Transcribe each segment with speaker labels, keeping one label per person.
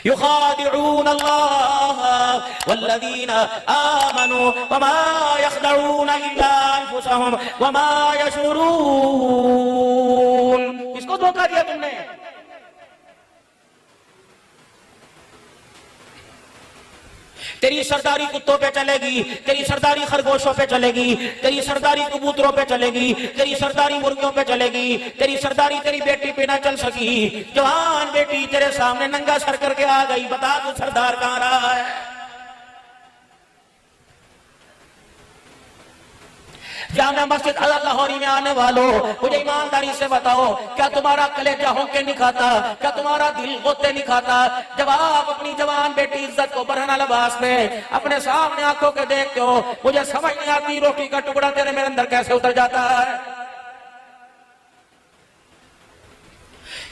Speaker 1: युखादिऊन अल्लाह वल्लज़ीना आमनू वमा यख़दऊन इल्ला अनफुसहुम वमा यशऊरून। किसको धोखा दिया तुमने? तेरी सरदारी कुत्तों पे चलेगी, तेरी सरदारी खरगोशों पे चलेगी, तेरी सरदारी कबूतरों पे चलेगी, तेरी सरदारी मुर्गियों पे चलेगी, तेरी सरदारी तेरी बेटी पे ना चल सकी। जवान बेटी तेरे सामने नंगा सर करके आ गई, बता तू सरदार कहां रहा है? जामा मस्जिद लाहौरी में आने वालों, मुझे ईमानदारी से बताओ, क्या तुम्हारा कलेजा होके नहीं खाता? क्या तुम्हारा दिल होते नहीं खाता? जब आप अपनी जवान बेटी इज्जत को बरहना लिबास में अपने सामने आंखों के देखते हो, मुझे समझ नहीं आती रोटी का टुकड़ा तेरे मेरे अंदर कैसे उतर जाता है।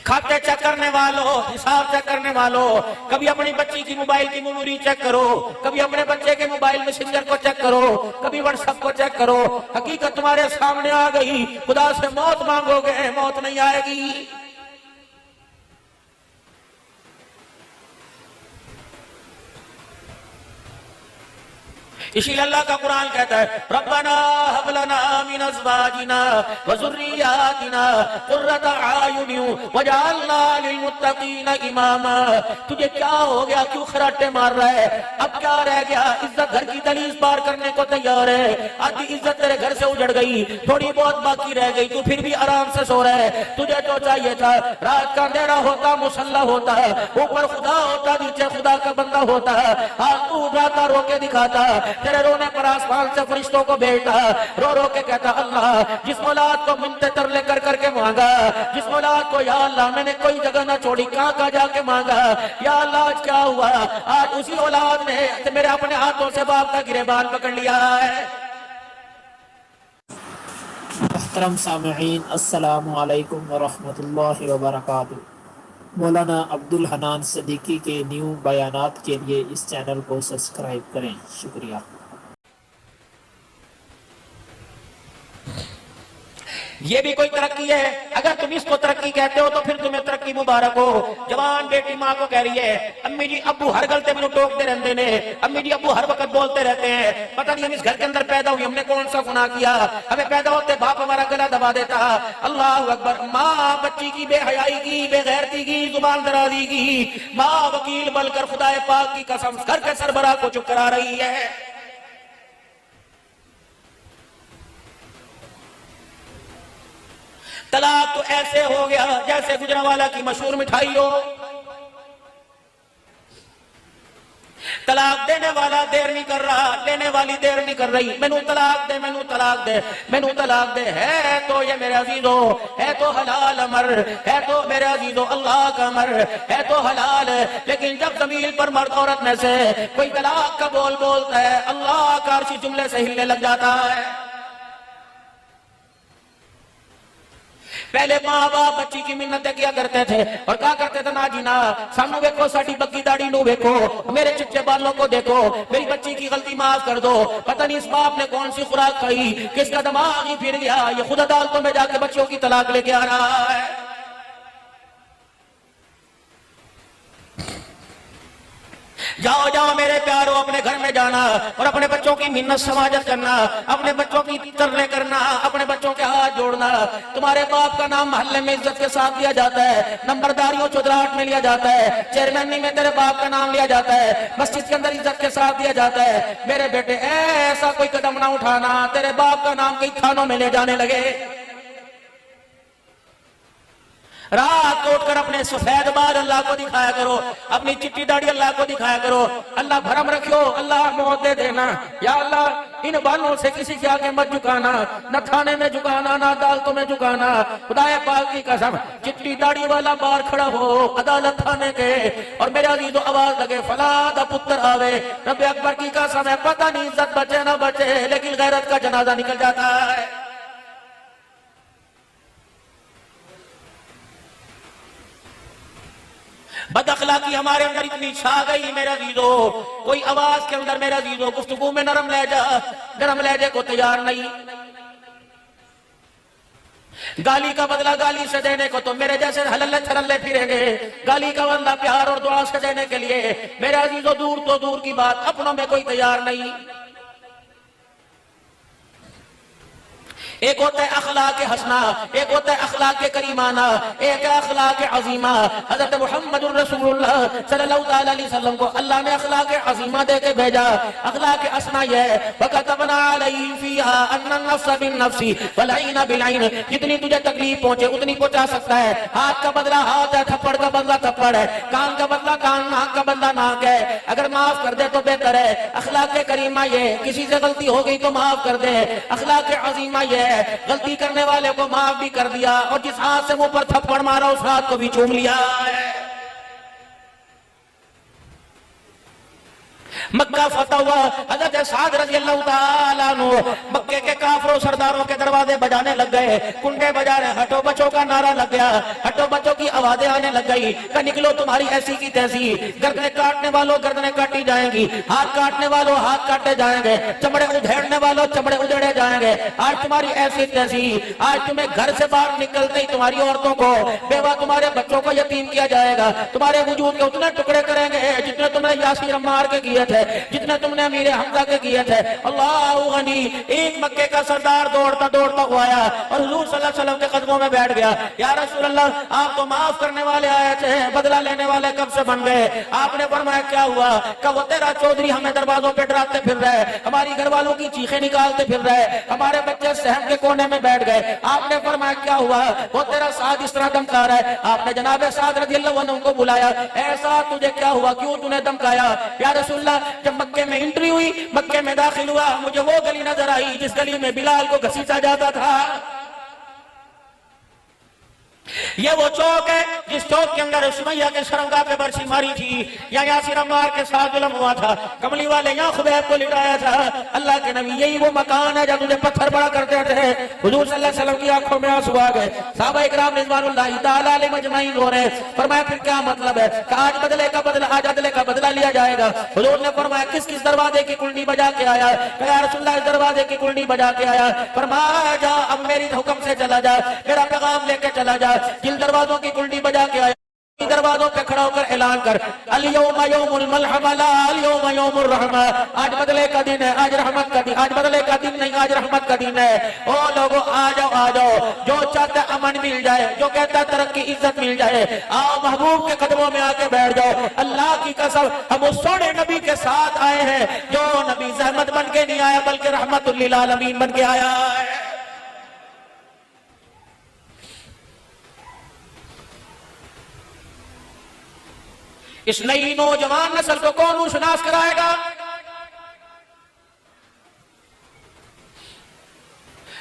Speaker 1: खाते चेक करने वालों, हिसाब चेक करने वालों, कभी अपनी बच्ची की मोबाइल की मेमोरी चेक करो, कभी अपने बच्चे के मोबाइल मैसेंजर को चेक करो, कभी व्हाट्सएप को चेक करो। हकीकत तुम्हारे सामने आ गई, खुदा से मौत मांगोगे, मौत नहीं आएगी। इसीलिए अल्लाह का कुरान कहता है, रब्बना हब लना मिन अज़वाजिना व ज़ुर्रिय्यातिना कुर्रता आयुन वजअलना लिलमुत्तकीना इमामा। तुझे क्या हो गया, क्यों खराटे मार रहा है? अब क्या रह गया? इज्जत घर की दलीज पार करने को तैयार है, आधी इज्जत तेरे घर से उजड़ गई, थोड़ी बहुत बाकी रह गई, तू फिर भी आराम से सो रहा है। तुझे तो चाहिए था रात का अंधेरा होता, मुसल्ला होता, ऊपर खुदा होता, नीचे खुदा का बंदा होता, हाथ तू उठाता, रो के दिखाता, तेरे रोने पर आसमान से फरिश्तों को भेजता, रो रो के कहता, अल्लाह जिस औलाद को मिन्नतें तरले कर करके मांगा, जिस औलाद को या अल्लाह मैंने कोई जगह ना छोड़ी, कहां कहां जाके मांगा, या अल्लाह आज क्या हुआ? आज उसी औलाद ने मेरे अपने हाथों से बाप का गिरेबान पकड़ लिया है।
Speaker 2: मोहतरम सामईन, अस्सलामु अलैकुम वरहमतुल्लाहि वबरकातुहू। मौलाना अब्दुल हनान सिद्दीकी के न्यू बयानात के लिए इस चैनल को सब्सक्राइब करें। शुक्रिया।
Speaker 1: ये भी कोई तरक्की है? अगर तुम इसको तरक्की कहते हो तो फिर तुम्हें तरक्की मुबारक हो। जवान बेटी माँ को कह रही है, अम्मी जी अब्बू हर गलते में टोकते रहते ने, अम्मी जी अब्बू हर वक्त बोलते रहते हैं, पता नहीं हम इस घर के अंदर पैदा हुई, हमने कौन सा गुनाह किया, हमें पैदा होते बाप हमारा गला दबा देता। अल्लाह अकबर। माँ बच्ची की बेहयाई की, बेगैरती की, जुबान दराजी की, माँ वकील बनकर खुदाए पाक की कसम घर के सरबराह को चुप करा रही है। तलाक तो ऐसे हो गया जैसे गुजरांवाला की मशहूर मिठाई हो। तलाक देने वाला देर नहीं कर रहा, लेने वाली देर नहीं कर रही। मैनू तलाक दे, मैनू तलाक दे, मैनू तलाक दे। है तो ये मेरे अजीजो, है तो हलाल अमर, है तो मेरे अजीजो अल्लाह का अमर, है तो हलाल। लेकिन जब जमीन पर मर्द औरत में से कोई तलाक का बोल बोलता है, अल्लाह का अर्श जुमले से हिलने लग जाता है। पहले माँ बाप बच्ची की मिन्नतें किया करते थे और क्या करते थे, ना जी ना, सामने देखो साड़ी बग्गी दाढ़ी नो देखो, मेरे चिट्टे बालों को देखो, मेरी बच्ची की गलती माफ कर दो। पता नहीं इस बाप ने कौन सी खुराक खाई, किसका दिमाग ही फिर गया, ये खुद अदालतों में जाके बच्चों की तलाक लेके आ रहा है। जाओ जाओ मेरे प्यारो, अपने घर में जाना और अपने बच्चों की मिन्नत समाजत करना, अपने बच्चों की तरले करना, अपने बच्चों के हाथ जोड़ना। तुम्हारे बाप का नाम मोहल्ले में इज्जत के साथ लिया जाता है, नंबरदारियों चौधराहट में लिया जाता है, चेयरमैनी में तेरे बाप का नाम लिया जाता है, मस्जिद के अंदर इज्जत के साथ दिया जाता है। मेरे बेटे ऐसा कोई कदम ना उठाना तेरे बाप का नाम कई थानों में ले जाने लगे। रात को उठकर अपने सफेद बाल अल्लाह को दिखाया करो, अपनी चिट्टी दाढ़ी अल्लाह को दिखाया करो। अल्लाह भरम रखियो, अल्लाह मौत दे देना, या अल्लाह इन बालों से किसी के आगे मत झुकाना, न थाने में झुकाना, न अदालतों में झुकाना। खुदाए पाक की कसम, चिट्टी दाढ़ी वाला बाहर खड़ा हो अदालत थाने के और मेरे अजीजों आवाज लगे फला दा पुत्र आवे, रब्बे अकबर की कसम है, पता नहीं इज्जत बचे ना बचे, लेकिन गैरत का जनाजा निकल जाता है। बदअखलाकी हमारे अंदर इतनी छा गई मेरा अजीजो, कोई आवाज के अंदर मेरा अजीजो गुफ्तगू में नरम लहजे को तैयार नहीं। गाली का बदला गाली से देने को तो मेरे जैसे हलल्ले थलल्ले फिरेंगे, गाली का बदला प्यार और दुआ से देने के लिए मेरे अजीजों दूर तो दूर की बात अपनों में कोई तैयार नहीं। एक होता है अखलाक हसना, एक होता है अखलाक करीमाना, एक है अखलाक अजीमा। हजरत मुहम्मदुर रसूलुल्लाह सल्लल्लाहु अलैहि वसल्लम को अल्लाह ने अखलाक अजीमा दे के भेजा। अखलाक हसना ये वकतबना अलैहि फीहा अन्ना नफ्स बिन नफ्सी वल ऐन बिल ऐन, जितनी तुझे तकलीफ पहुंचे उतनी पहुंचा सकता है। हाथ का बदला हाथ है, थप्पड़ का बदला थप्पड़ है, कान का बदला कान, नाक का बदला नाक है। अगर माफ कर दे तो बेहतर है। अखलाक करीमा ये किसी से गलती हो गई तो माफ कर दे। अखलाक अजीमा ये गलती करने वाले को माफ भी कर दिया और जिस हाथ से मुंह पर थप्पड़ मारा उस हाथ को भी चूम लिया। मक्का फतह हुआ, हज़रत साद रज़ी अल्लाह ताला अन्हु मक्के के काफिरों सरदारों के दरवाजे बजाने लग गए, कुंडे बजा रहे, हटो बच्चों का नारा लग गया, हटो बच्चों की आवाजें आने लग गई कि निकलो तुम्हारी ऐसी की तैसी, गर्दनें काटने वालों गर्दनें काटी जाएंगी, हाथ काटने वालों हाथ काटे जाएंगे, चमड़े उधेड़ने वालों चमड़े उधेड़े जाएंगे। आज तुम्हारी ऐसी तैसी, आज तुम्हें घर से बाहर निकलते ही तुम्हारी औरतों को, बेवा तुम्हारे बच्चों को यतीम किया जाएगा। तुम्हारे वजूद के उतने टुकड़े करेंगे जितने तुमने यासीर अम्मार के किए थे, जितने तुमने अमीर हमजा के किए थे। अल्लाह गनी। एक मक्के का सरदार दौड़ता दौड़ता हुआ आया और हुजूर सल्लल्लाहु अलैहि वसल्लम के कदमों में बैठ गया। या रसूल अल्लाह, आप तो माफ करने वाले आए थे, बदला लेने वाले कब से बन गए? आपने फरमाया क्या हुआ? कब वो तेरा चौधरी हमें दरवाजों पे डराते फिर रहे, हमारी घर वालों की चीखें निकालते फिर रहे, हमारे बच्चे सहम के कोने में बैठ गए। आपने फरमाया क्या हुआ? वो तेरा साद इस तरह धमका रहा है। आपने जनाब साद रज़ियल्लाहु अन्हु को बुलाया, ऐसा तुझे क्या हुआ, क्यों तूने धमकाया? या रसूलल्लाह, जब मक्के में एंट्री हुई, मक्के में दाखिल हुआ, मुझे वो गली नजर आई जिस गली में बिलाल को घसीटा जाता था। ये वो चौक है जिस चौक के अंदर सुमैया के शर्मगाह पे बरसी मारी थी, या यासिर अम्मार के साथ जुल्म हुआ था, कमली वाले यहाँ खुबैब को लिटाया था। अल्लाह के नबी, यही वो मकान है जब तुझे पत्थर बड़ा करते थे। हुजूर सल्लल्लाहु अलैहि वसल्लम की आंखों में आंसू आ गए। सहाबा इकराम रिज़वानुल्लाहि तआला अलैहिम अजमईन रो रहे। फरमाया फिर क्या मतलब है? आज बदले का बदला, आज अदले का बदला लिया जाएगा। हुजूर ने फरमाया किस किस दरवाजे की कुंडी बजा के आया? या रसूलल्लाह, इस दरवाजे की कुंडी बजा के आया। फरमाया जा, अब मेरी हुक्म से चला जा, मेरा पैगाम लेके चला जा। जिन दरवाजों की कुंडी बजा के आया, दरवाजों पे खड़ा होकर ऐलान कर, अल यौम यौमुल मलहमा ला अल यौम यौमुर रहमा, आज बदले का दिन है, आज रहमत का दिन, आज बदले का दिन नहीं, आज रहमत का दिन है। ओ लोगों, आ जाओ आ जाओ, जो चाहता अमन मिल जाए, जो कहता तरक्की इज्जत मिल जाए, आओ महबूब के कदमों में आके बैठ जाओ। अल्लाह की कसम, हम उस सोने नबी के साथ आए हैं जो नबी जहमत बन के नहीं आया बल्कि रहमतुल लिल आलमीन बन के आया है। इस नई नौजवान नस्ल को कौन मुशनास कराएगा?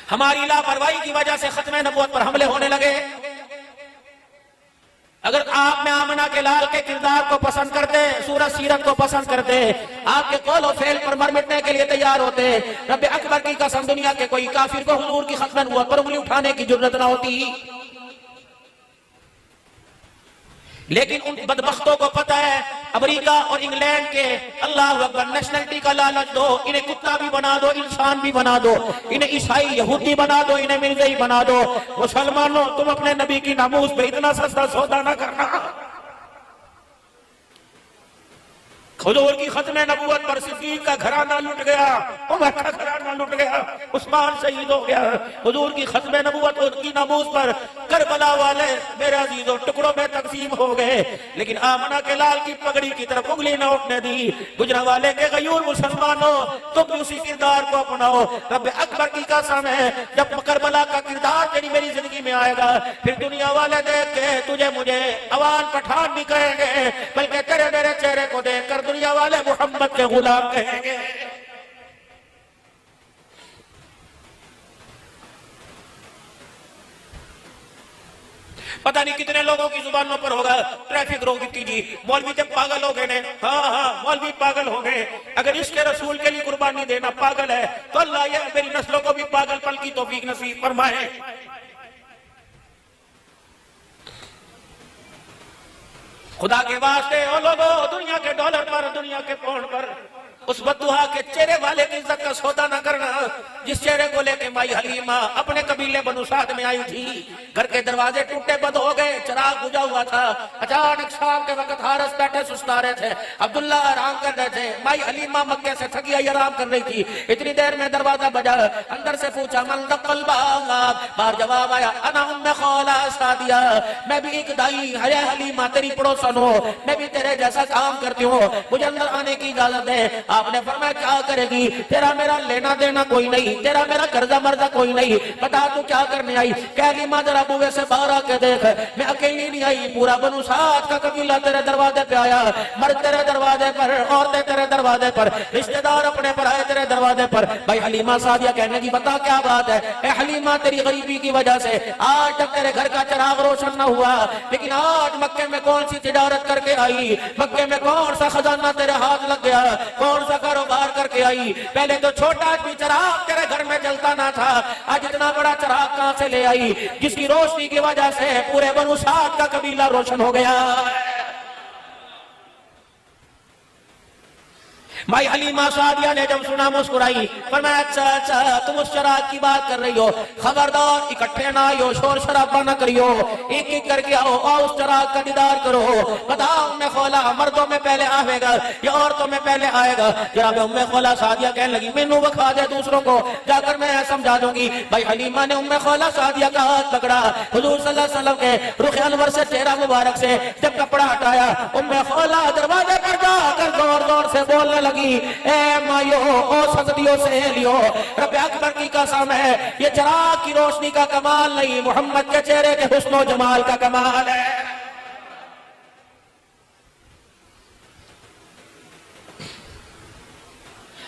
Speaker 1: हमारी लापरवाही की वजह से खत्म नबूवत पर हमले होने लगे। अगर आप में आमना के लाल के किरदार को पसंद करते, सूरत सीरत को पसंद करते, आपके कौल और फेल पर मर मिटने के लिए तैयार होते, रब्बे अकबर की कसम, दुनिया के कोई काफिर को हुजूर की खत्म नबूवत पर उंगली उठाने की जरूरत ना होती। लेकिन उन बदबख्तों को पता है अमेरिका और इंग्लैंड के, अल्लाह अकबर, नेशनलिटी का लालच दो, इन्हें कुत्ता भी बना दो, इंसान भी बना दो, इन्हें ईसाई यहूदी बना दो, इन्हें मिर्ज़ाई बना दो। मुसलमानों, तुम अपने नबी की नामूस पे इतना सस्ता सौदा ना करना। हुजूर की खत्म नबूवत पर सिद्दीक का घराना लुट गया, उमर का घराना लुट गया, उस्मान शहीद हो गया। हुजूर की खत्म नबूवत की नामूस पर करबला वाले मेरे अजीजों टुकड़ों में तकसीम हो गए, लेकिन आमना के लाल की पगड़ी की तरफ उंगली न उठने दी। गुजरावाले के गयूर मुसलमानों, तुम भी उसी किरदार को अपनाओ। रब्बे अकबर की कसम है, जब करबला का किरदार तेरी मेरी जिंदगी में आएगा, फिर दुनिया वाले देख के तुझे मुझे अवान पठान भी कहेंगे, बल्कि तेरे मेरे चेहरे को देख कर दुनिया वाले मोहम्मद के गुलाम कहेंगे। पता नहीं कितने लोगों की जुबानों पर होगा ट्रैफिक रोक कीजिए, मौलवी जब पागल हो गए, हाँ मौलवी पागल हो गए। अगर इसके रसूल के लिए कुर्बानी देना पागल है तो अल्लाह ये मेरी नस्लों को भी पागलपन की तौफीक नसीब फरमाए। खुदा के वास्ते ओ लोगों, दुनिया के डॉलर पर, दुनिया के पाउंड पर उस बददुआ के चेहरे वाले की इज्जत का सौदा न करना जिस चेहरे को लेके माई हलीमा अपने कबीले बनु साद में आई थी। घर के दरवाजे टूटे बंद हो गए, चिराग बुझा हुआ था। अचानक शाम के वक्त हारिस बैठे सुस्ता रहे थे, अब्दुल्ला आराम कर रहे थे। माई हलीमा मक्के से थकी आई आराम कर रही थी। इतनी देर में दरवाजा बजा, अंदर से पूछा मन दखल बाब। बाहर जवाब आया अना उम्मे खौला सादिया, मैं भी एक दाई है हलीमा तेरी पड़ोसन हो, मैं भी तेरे जैसा काम करती हूँ, मुझे अंदर आने की इजाजत है। आपने फरमाया क्या करेगी, तेरा मेरा लेना देना कोई नहीं, तेरा मेरा कर्जा मर्जा कोई नहीं, बता तू क्या करने आई। कह हलीमा जरा बुए से बाहर आके देख, मैं अकेली नहीं आई, पूरा बनु साद का कबीला तेरे दरवाजे पे आया, मर्द तेरे दरवाजे पर, औरतें तेरे दरवाजे पर, रिश्तेदार अपने पर आए तेरे दरवाजे पर। भाई हलीमा सादिया कहने की बता क्या बात है। ए हलीमा तेरी गरीबी की वजह से आज तक तेरे घर का चिराग रोशन न हुआ, लेकिन आज मक्के में कौन सी तिजारत करके आई, मक्के में कौन सा खजाना तेरे हाथ लग गया, कौन सा कारोबार करके आई। पहले तो छोटा भी चिराग तेरे घर में जलता ना था, आज इतना बड़ा चिराग कहां से ले आई, जिसकी रोशनी की वजह से पूरे बनु साद का कबीला रोशन हो गया। भाई हलीमा सादिया ने जब सुना मुस्कुराई, फरमाया अच्छा अच्छा तुम उस चिराग की बात कर रही हो, खबरदार इकट्ठे ना आइयो, शोर शराबा ना करियो, एक एक करके आओ और उस चिराग का दीदार करो। बताओ उम्मे खौला मर्दों में पहले आएगा या औरतों में पहले आएगा। जनाब उम्मे खौला सादिया कहने लगी मैनू बखा दे दूसरों को, जाकर मैं समझा दूंगी। भाई हलीमा ने उम्मे खौला सादिया का हाथ पकड़ा, हुजूर सल्लल्लाहु अलैहि वसल्लम के रुख अनवर से चेहरा मुबारक से जब कपड़ा हटाया, उम्मे खौला दरवाजे पर जाकर जोर जोर से बोलने लगी, ए मायो ओ सजदियों सहेलियो, रब अकबर की कसम है ये चिराग की रोशनी का कमाल नहीं, मोहम्मद के चेहरे के हुस्न और जमाल का कमाल है।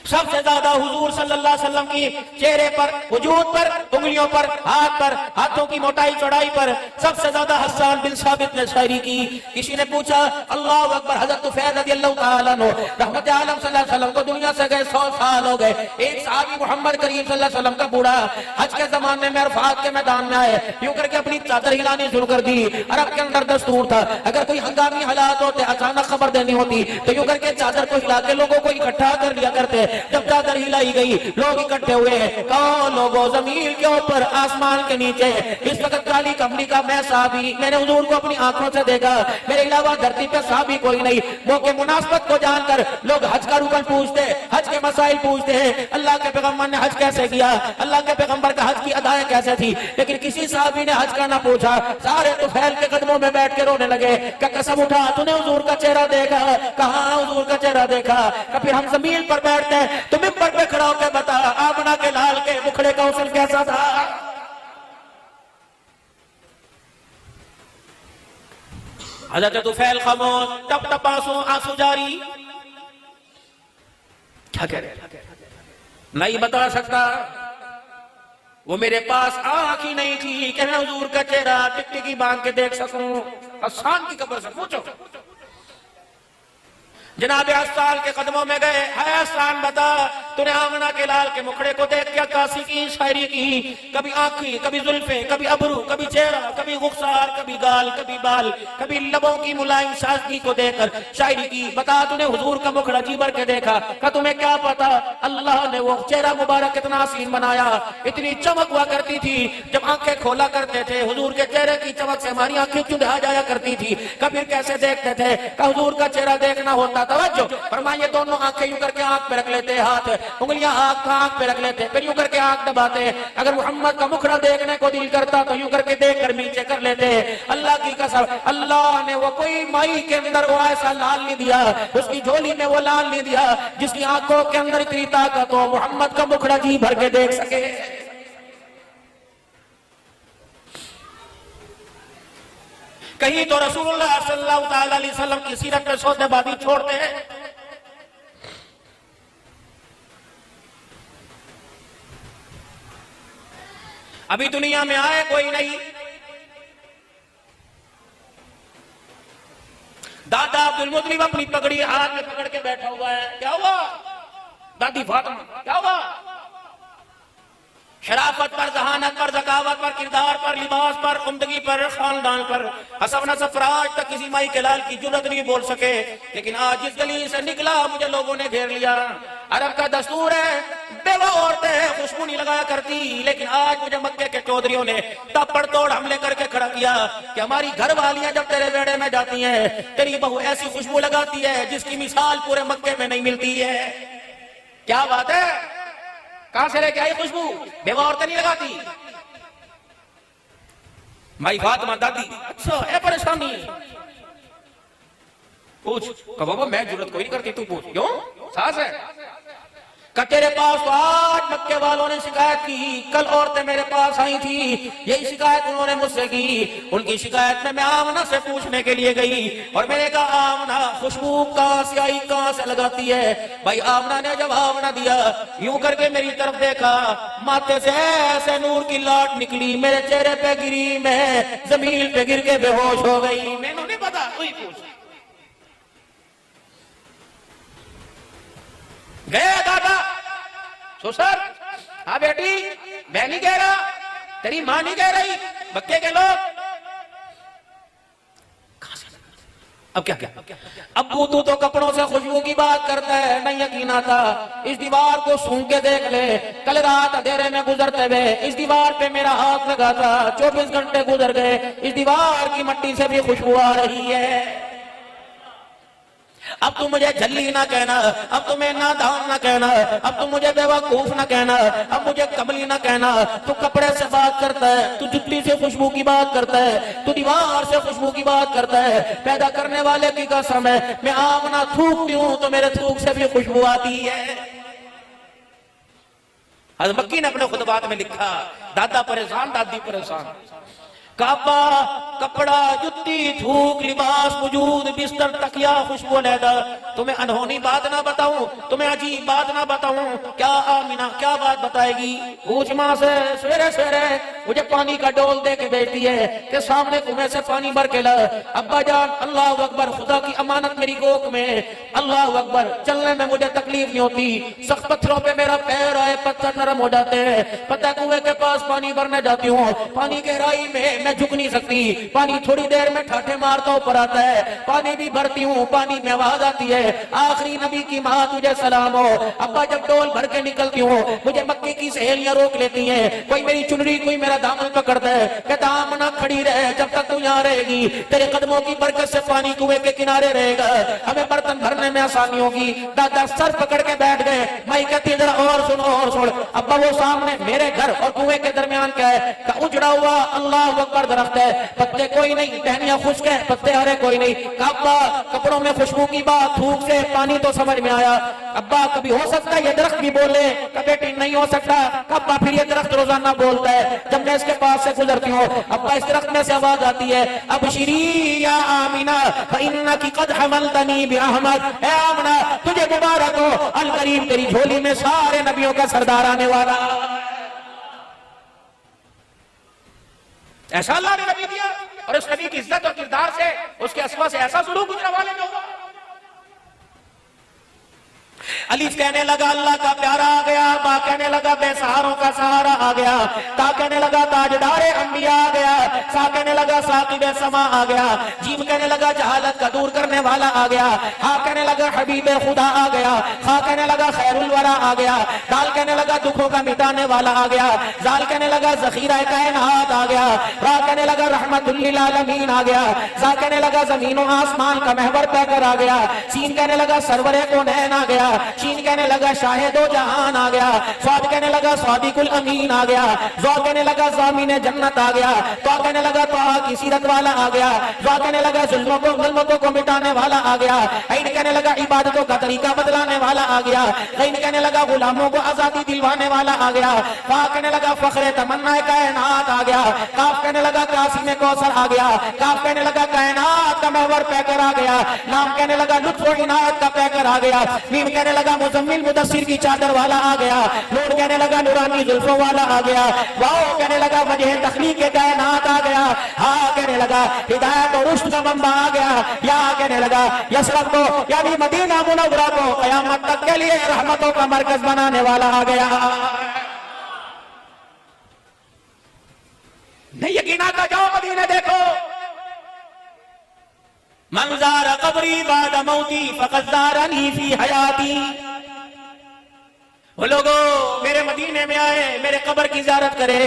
Speaker 1: सबसे ज्यादा हुजूर सल्लल्लाहु अलैहि वसल्लम की चेहरे पर, वजूद पर, उंगलियों पर, हाथ पर, हाथों की मोटाई चौड़ाई पर सबसे ज्यादा हसन बिन साबित ने शायरी की। किसी ने पूछा अल्लाह अकबर, हजरत तुफैल रज़ियल्लाहु ताला अन्हु रहमत आलम सल्लल्लाहु अलैहि वसल्लम को दुनिया से गए 100 साल हो गए। एक सहाबी मोहम्मद करीम सल्लल्लाहु अलैहि वसल्लम का बूढ़ा हज के जमाने में अरफात के मैदान में आए, यूं करके अपनी चादर हिलानी शुरू कर दी। अरब के अंदर दस्तूर था, अगर कोई हंगामी हालात होते, अचानक खबर देनी होती तो यूं करके चादर को हिला के लोगों को इकट्ठा कर लिया करते। जब चादर हिलाई गई, लोग इकट्ठे हुए, कौन लोगों जमीन के ऊपर, आसमान के नीचे, इस वक्त काली कमली का मैं साहबी, मैंने हुजूर को अपनी आंखों से देखा, मेरे अलावा धरती पे साहबी कोई नहीं। मौके मुनासबत को जानकर लोग हज का रुकन पूछते, हज के मसाइल पूछते हैं, अल्लाह के पैगम्बर ने हज कैसे किया, अल्लाह के पैगम्बर का हज की अदाएं कैसे थी, लेकिन किसी साहबी ने हज का ना पूछा। सारे तो फैल के कदमों में बैठ के रोने लगे, क्या कसम उठा तूने हुजूर का चेहरा देखा, कहाँ हुजूर का चेहरा देखा। फिर हम जमीन पर बैठते हैं तो मिंबर पे खड़ा होकर बता आमना के लाल के मुखड़े का हुस्न कैसा था। हजरत तुफैल खामोश, टप टप आंसू जारी। क्या कह रहे, नहीं बता सकता, वो मेरे पास आंख ही नहीं थी कि मैं हुजूर का चेहरा टिकटिकी बांध के देख सकूं। हसन की कब्र से पूछो, जनाब हसन के कदमों में गए, है हसन बता तूने आमना के लाल के मुखड़े को देख क्या काशी की शायरी की, कभी आंखें, कभी जुल्फें, कभी अबरू, कभी चेहरा, कभी गुफ्सार, कभी गाल, कभी बाल, कभी लबों की मुलायम सादगी को देखकर शायरी की। बता तूने हुजूर का मुखड़ा जी भर के देखा, क्या तुम्हें क्या पता अल्लाह ने वो चेहरा मुबारक कितना हसीन बनाया, इतनी चमक हुआ करती थी। जब आंखें खोला करते थे हुजूर के चेहरे की चमक से हमारी आंखें चुंधा जाया करती थी। कभी कैसे देखते थे, क्या हुजूर का चेहरा देखना होता, तवज्जो फरमाइए, दोनों आंखें यूं करके आंख पे रख लेते, हाथ उंगलियां आंख पे रख लेते, फिर यूं करके आंख दबाते। अगर मोहम्मद का मुखड़ा देखने को दिल करता तो यूं करके देख कर नीचे कर लेते। अल्लाह की कसम, अल्लाह ने वो कोई माई के अंदर वो ऐसा लाल नहीं दिया, उसकी झोली में वो लाल नहीं दिया जिसकी आंखों के अंदर इतनी ताकत हो मोहम्मद का मुखड़ा जी भर के देख सके। कहीं तो रसूलुल्लाह सल्लल्लाहु अलैहि वसल्लम की सीरत में सौदेबाजी छोड़ते हैं। अभी दुनिया में आए कोई नहीं, दादा अब्दुल मुत्तलिब अपनी पगड़ी हाथ में पकड़ के बैठा हुआ है। क्या हुआ दादी फातिमा, क्या हुआ? शराफत पर, जहानत पर, ज़कावत पर, किरदार पर, लिबास पर, उम्दगी पर, खानदान पर, हसब नसब पर आज तक किसी माई के लाल की जुर्रत नहीं बोल सके। लेकिन आज जिस गली से निकला मुझे लोगों ने घेर लिया। अरब का दस्तूर है, बेवा औरतें खुशबू नहीं लगाया करती, लेकिन आज मुझे मक्के के चौधरियों ने तपड़ तोड़ हमले करके खड़ा किया कि हमारी घर वालियां जब तेरे बेड़े में जाती हैं, तेरी बहू ऐसी खुशबू लगाती है जिसकी मिसाल पूरे मक्के में नहीं मिलती है। क्या बात है, कहां से लेके आई खुशबू? बेवा औरतें नहीं लगाती। माई फातिमा दादी, अच्छा है परेशानी, पूछ। कहो मैं जरूरत कोई नहीं करती, तू पूछ। क्यों? सास है। तेरे पास तो आज मक्के वालों ने शिकायत की, कल औरतें मेरे पास आई थी, यही शिकायत उन्होंने मुझसे की। उनकी शिकायत में मैं आमना से पूछने के लिए गई और मैंने कहा आमना खुशबू कहां से आई, कहां से लगाती है? भाई आमना ने जवाब ना दिया, यूं करके मेरी तरफ देखा, माथे से ऐसे नूर की लाट निकली, मेरे चेहरे पे गिरी, मैं जमीन पे गिर के बेहोश हो गई। मैंने नहीं पता, तू ही पूछ। गए दादा ससुर, हाँ बेटी, मैं नहीं कह रहा, तेरी मां नहीं कह रही, मक्के के लोग। अब क्या क्या? अब्बू तू तो कपड़ों से खुशबू की बात करता है, नहीं यकीन आता। इस दीवार को सूंघ के देख ले, कल रात अंधेरे में गुजरते हुए इस दीवार पे मेरा हाथ लगा था, 24 घंटे गुजर गए, इस दीवार की मिट्टी से भी खुशबू आ रही है। अब तुम मुझे झल्ली ना कहना, अब तुम्हें नादान ना कहना, अब तुम मुझे बेवकूफ ना कहना, अब मुझे कमली ना कहना। तू कपड़े से बात करता है, तू जुत्ती से खुशबू की बात करता है, तू दीवार से खुशबू की बात करता है। पैदा करने वाले की कसम है, मैं आमना थूकती हूं तो मेरे थूक से भी खुशबू आती है। हज़रत मक्की ने अपने खुतबात में लिखा, दादा परेशान, दादी परेशान। काबा, कपड़ा, जुत्ती, थूक, लिबास, वजूद, बिस्तर, तकिया, खुशबू अलहदा। तुम्हें अनहोनी बात ना बताऊं, तुम्हें अजीब बात ना बताऊं, क्या आमिना क्या बात बताएगी? पूछ मां से। सवेरे सवेरे मुझे पानी का डोल दे के भेजती है कि सामने कुएं से पानी भर के ला। अब्बा जान, अल्लाह अकबर, खुदा की अमानत मेरी गोद में, अल्लाह अकबर, चलने में मुझे तकलीफ नहीं होती, सख्त पत्थरों पे मेरा पैर आए, पत्थर नरम हो जाते हैं। पता कुएं के पास पानी भरने जाती हूँ, पानी गहराई में मैं झुक नहीं सकती, पानी थोड़ी देर में ठाठे मारता ऊपर आता है, पानी भी भरती हूँ, पानी में आवाज आती है, आखिरी नबी की माँ तुझे सलाम हो। अब्बा जब डोल भर के निकलती हूँ, मुझे मक्के की सहेलियां रोक लेती हैं, कोई मेरी चुनरी, कोई मेरा दामन पकड़ता है, कहता आमना खड़ी रहे, जब तक तू यहाँ रहेगी तेरे कदमों की बरकत से पानी कुएं के किनारे रहेगा, हमें बर्तन भरने में आसानी होगी। दादा सर पकड़ के बैठ गए। माई कहती जरा और सुनो और सुन। अब्बा वो सामने मेरे घर और कुएं के दरमियान क्या है? का उजड़ा हुआ अल्लाह अकबर दरख्त है, पत्ते कोई नहीं, टहनियां खुश्क है, पत्ते हरे कोई नहीं। अब्बा कपड़ों में खुशबू की बात, थूक से पानी तो समझ में आया। अब्बा कभी हो सकता है ये दरख्त भी बोले? बेटी नहीं हो सकता। अब्बा फिर ये दरख्त रोजाना बोलता है, जब मैं इसके पास से गुजरती हूँ, अब्बा इस दरख्त में से आवाज आती है, अब शिरी या आमिना फइन्नकी कद हमलतनी बिअहमद, ए आमिना तुझे मुबारक हो, अल करीम तेरी झोली में सारे नबियों का सरदार आने वाला। ऐसा अल्लाह ने नबी दिया, और उस नबी की इज्जत और किरदार से, उसके असवा से ऐसा सुलूक गुजरा वाले में हुआ। अलीफ कहने लगा अल्लाह का प्यारा आ गया, बा कहने लगा बेसहारों का सहारा आ गया, ता कहने लगा ताजदारे अंबिया आ गया, सा कहने लगा साकिबे समा आ गया, जीम कहने लगा जहालत का दूर करने वाला आ गया, हा कहने लगा हबीबे खुदा आ गया, खा कहने लगा खैरुल वरा आ गया, दाल कहने लगा दुखों का मिटाने वाला आ गया, जाल कहने लगा जखीरा कायनात आ गया, रा कहने लगा रहमतुल लिल आलमीन आ गया, जा कहने लगा जमीन और आसमान का महवर पैकर आ गया, सीन कहने लगा सरवरे कौनैन आ गया, शीन कहने लगा शाहिदो जहान आ गया, स्वाद कहने लगा स्वादिकुल अमीन आ गया, ज़ौ कहने लगा ज़ामिने जन्नत आ गया, तो कहने लगा तो की सीरत वाला आ गया, ज़ौ कहने लगा जुल्मतों को मिटाने वाला आ गया, ऐन कहने लगा इबादतों का तरीका बदलाने वाला आ गया, ऐन कहने लगा गुलामों को आजादी दिलवाने वाला आ गया, फा कहने लगा फखरे तमन्ना कायनात आ गया, काफ कहने लगा कासिम कौसर आ गया, काफ कहने लगा कायनात का महवर पैकर आ गया, नाम कहने लगा लुत्फ और इनायत का पैकर आ गया, मीम कहने लगा मुजम्मिल मुदस्सिर की चादर वाला आ गया, नूर कहने लगा नूरानी जुल्फों वाला आ गया, वाओ कहने लगा वजह तखलीक के कायनात आ गया, हा कहने लगा हिदायत और रुश्द का मंबा आ गया, या कहने लगा यशरफ को यानी मदीना मुनव्वरा को कयामत तक के लिए रहमतों का मरकज बनाने वाला आ गया। मदीना का जाओ, मदीने देखो। मंज़ारा कब्री बाद मौती फ़क़द ज़ारनी फ़ी हयाती। वो लोगों मेरे मदीने में आए, मेरे कब्र की ज़ियारत करे,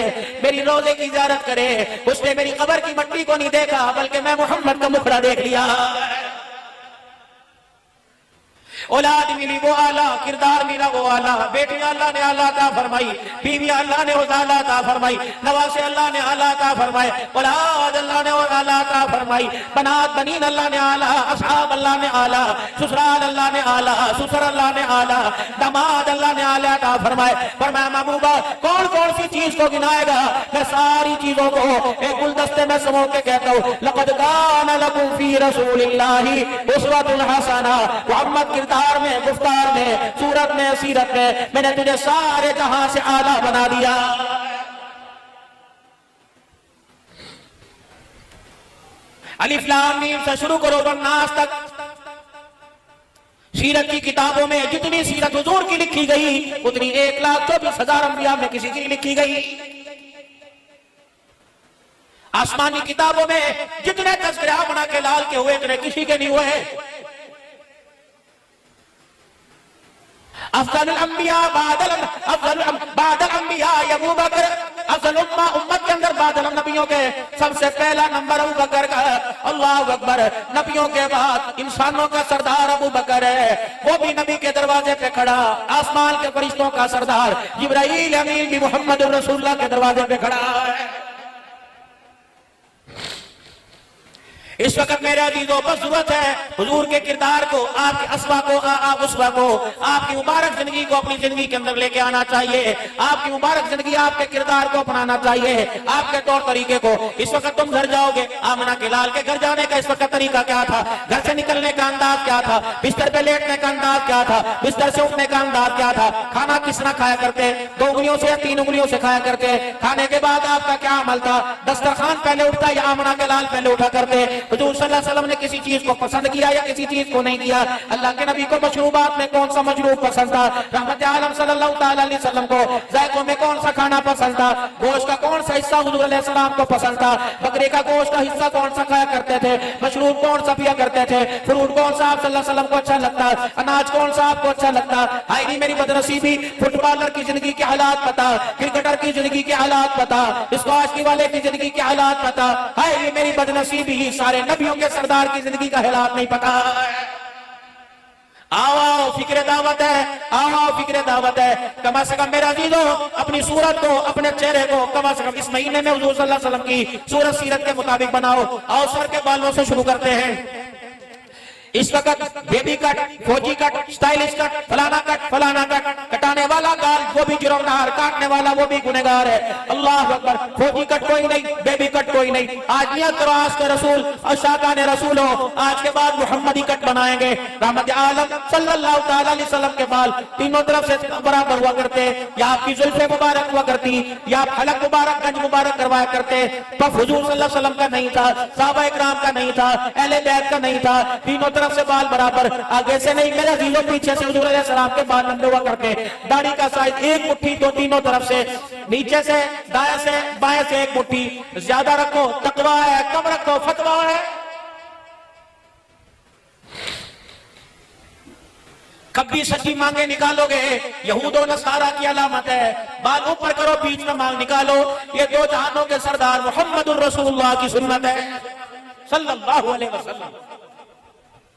Speaker 1: मेरी रोज़े की ज़ियारत करे, उसने मेरी कब्र की मट्टी को नहीं देखा, बल्कि मैं मोहम्मद का मुखड़ा देख लिया। औलाद मिली वो आला, किरदार मिला वो आला, बेटियां अल्लाह ने आला अता फरमाई, बीवियां अल्लाह ने आला अता फरमाई, नवासे अल्लाह ने आला अता फरमाए, औलाद अल्लाह ने आला अता फरमाई, बनात बनीन अल्लाह ने आला, असहाब अल्लाह ने आला, ससुराल अल्लाह ने आला, ससुर अल्लाह ने आला, दामाद अल्लाह ने आला अता फरमाए। फरमाया महबूबा कौन कौन सी चीज को गिनाएगा? मैं सारी चीजों को एक गुलदस्ते में समो के कहता हूँ, लक़द कान लकुम फी रसूलिल्लाहि उस्वतुन हसना। मोहम्मद किरदार में, गुफ्तार में, सूरत में, सीरत में मैंने तुझे सारे जहां से आला बना दिया। अलिफ लाम मीम से शुरू करो वन्नास तक। सीरत की किताबों में जितनी सीरत हुजूर की लिखी गई उतनी 1,24,000 अंबिया में किसी की लिखी गई। आसमानी किताबों में जितने तज़किरा बना के लाल के हुए इतने किसी के नहीं हुए। अफ़ज़लुल अंबिया बादल अंबिया अबू बकर, अफ़ज़ल उम्मत के अंदर बादल नबियों के सबसे पहला नंबर अबू बकर का। अल्लाहु अकबर। नबियों के बाद इंसानों का सरदार अबू बकर है, वो भी नबी के दरवाजे पे खड़ा। आसमान के फरिश्तों का सरदार जिब्राईल अमीन भी मोहम्मद रसूलुल्लाह के दरवाजे पे खड़ा है। इस वक्त मेरे अजीजों को जरूरत है हुजूर के किरदार को, आपके अस्वा को, उसवा को, आपकी मुबारक जिंदगी को अपनी जिंदगी के अंदर लेके आना चाहिए। आपकी मुबारक जिंदगी आपके किरदार को अपनाना चाहिए, आपके तौर तरीके को। इस वक्त तुम घर जाओगे, आमना के लाल के घर जाने का इस वक्त तरीका क्या था, घर से निकलने का अंदाज क्या था, बिस्तर पे लेटने का अंदाज क्या था, बिस्तर से उठने का अंदाज क्या था, खाना किस तरह खाया करते, 2 उंगलियों से या 3 उंगलियों से खाया करते, खाने के बाद आपका क्या अमल था, दस्तरखान पहले उठता या आमना के लाल पहले उठा करते। हुजूर सल्लल्लाहु अलैहि वसल्लम ने किसी चीज को पसंद किया या किसी चीज को नहीं किया? अल्लाह के नबी को मशरूबात में कौन सा मशरूब पसंद था? रहमत आलम सल्लल्लाहु ताला अलैहि वसल्लम को जायकों में कौन सा खाना पसंद था? गोश्त का कौन सा हिस्सा हुजूर अलैहि सलाम को पसंद था? बकरे का गोश्त का हिस्सा कौन सा खाया करते थे? मशरूब कौन सा पिया करते थे? फ्रूट कौन सा आप सल्लल्लाहु अलैहि वसल्लम को अच्छा लगता? अनाज कौन सा आपको अच्छा लगता? हाय मेरी बदनसीबी, फुटबॉलर की जिंदगी के हालात पता, क्रिकेटर की जिंदगी के हालात पता, स्क्वाश की वाले की जिंदगी के हालात पता। हाय मेरी बदनसीबी, सारे नबियों के सरदार की जिंदगी का हालात नहीं पता। आओ फिक्र दावत है, आओ फिक्र दावत है। कम से कम मेरा अजीजों अपनी सूरत को, अपने चेहरे को कम से कम इस महीने में हुजूर सल्लल्लाहु अलैहि वसल्लम की सूरत सीरत के मुताबिक बनाओ। आओ सर के बालों से शुरू करते हैं। इस वक्त बेबी कट, फौजी कट, स्टाइलिश कट, फलाना कट, कटाने वाला गाल वो भी जुर्मगार, काटने वाला वो भी गुनहगार है। अल्लाह अकबर। फौजी कट कोई नहीं, बेबी कट कोई नहीं। आज नियत करो आज के रसूल और शाकान रसूल हो, आज के बाद मुहम्मदी कट बनाएंगे। रहमत आलम सल्लल्लाहु ताला अलैहि वसल्लम के बाल तीनों तरफ से बराबर हुआ करते, या आपकी जुल्फे मुबारक हुआ करती, या आप हलक मुबारक, गंज मुबारक करवाया करते। पफ हुजूर सल्लल्लाहु अलैहि वसल्लम का नहीं था, सहाबा इकराम का नहीं था, अहले बैत का नहीं था। तीनों तरफ से बाल बराबर, आगे से नहीं, मेरे अजीजों पीछे से हुजूर अलैहि सलाम के बाल लंबे हुआ करते। दाढ़ी का साइज एक मुट्ठी तो तीनों तरफ से, नीचे से, दाएं से, बाएं से एक मुट्ठी। ज्यादा रखो तकवा है, कम रखो फतवा है। कभी सच्ची मांगे निकालोगे यहूद और नसारा की अलामत है। बाल ऊपर करो, बीच में मांग निकालो। ये 2 जहानों के सरदार मोहम्मदुर रसूलुल्लाह की सुन्नत है सल्लल्लाहु अलैहि वसल्लम।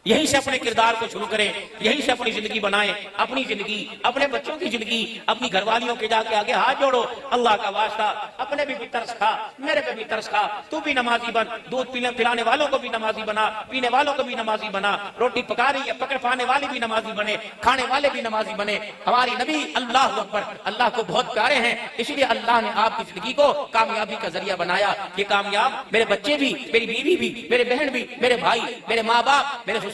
Speaker 1: यहीं से अपने किरदार को शुरू करें, यहीं से अपनी जिंदगी बनाएं, अपनी जिंदगी, अपने बच्चों की जिंदगी, अपनी घरवालियों के जाके आगे हाथ जोड़ो। अल्लाह का वास्ता अपने भी तरस खा, मेरे पे भी तरस खा, तू भी नमाजी बन, दूध पिलाने वालों को भी नमाजी बना, पीने वालों को भी नमाजी बना, रोटी पका रही है पकड़ पाने वाले भी नमाजी बने, खाने वाले भी नमाजी बने। हमारी नबी अल्लाह अकबर, अल्लाह को बहुत प्यारे हैं, इसलिए अल्लाह ने आपकी जिंदगी को कामयाबी का जरिया बनाया। ये कामयाब मेरे बच्चे भी, मेरी बीवी भी, मेरे बहन भी, मेरे भाई, मेरे माँ बाप, मेरे